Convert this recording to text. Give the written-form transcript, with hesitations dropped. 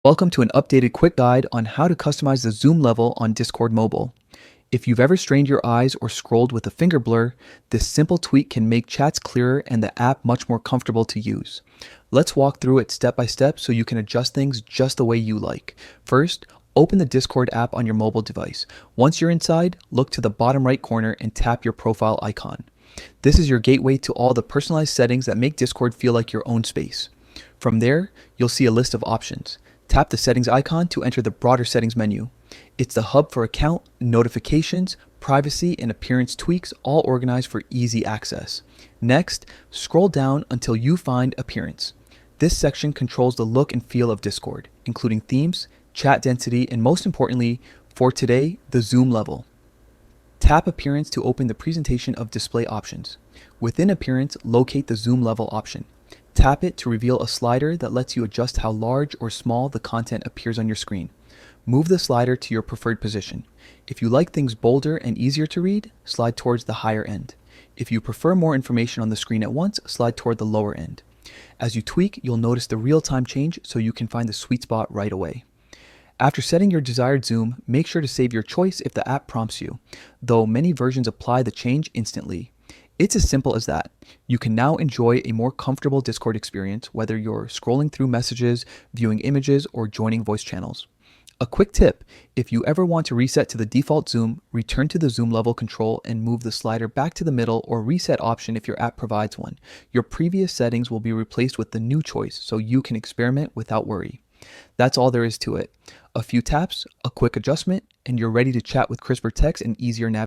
Welcome to an updated quick guide on how to customize the zoom level on Discord Mobile. If you've ever strained your eyes or scrolled with a finger blur, this simple tweak can make chats clearer and the app much more comfortable to use. Let's walk through it step by step so you can adjust things just the way you like. First, open the Discord app on your mobile device. Once you're inside, look to the bottom right corner and tap your profile icon. This is your gateway to all the personalized settings that make Discord feel like your own space. From there, you'll see a list of options. Tap the settings icon to enter the broader settings menu. It's the hub for account, notifications, privacy, and appearance tweaks, all organized for easy access. Next, scroll down until you find appearance. This section controls the look and feel of Discord, including themes, chat density, and most importantly, for today, the zoom level. Tap Appearance to open the presentation of display options. Within Appearance, locate the zoom level option. Tap it to reveal a slider that lets you adjust how large or small the content appears on your screen. Move the slider to your preferred position. If you like things bolder and easier to read, slide towards the higher end. If you prefer more information on the screen at once, slide toward the lower end. As you tweak, you'll notice the real-time change so you can find the sweet spot right away. After setting your desired zoom, make sure to save your choice if the app prompts you, though many versions apply the change instantly. It's as simple as that. You can now enjoy a more comfortable Discord experience, whether you're scrolling through messages, viewing images, or joining voice channels. A quick tip, if you ever want to reset to the default zoom, return to the zoom level control and move the slider back to the middle or reset option if your app provides one. Your previous settings will be replaced with the new choice so you can experiment without worry. That's all there is to it. A few taps, a quick adjustment, and you're ready to chat with crisper text and easier navigation.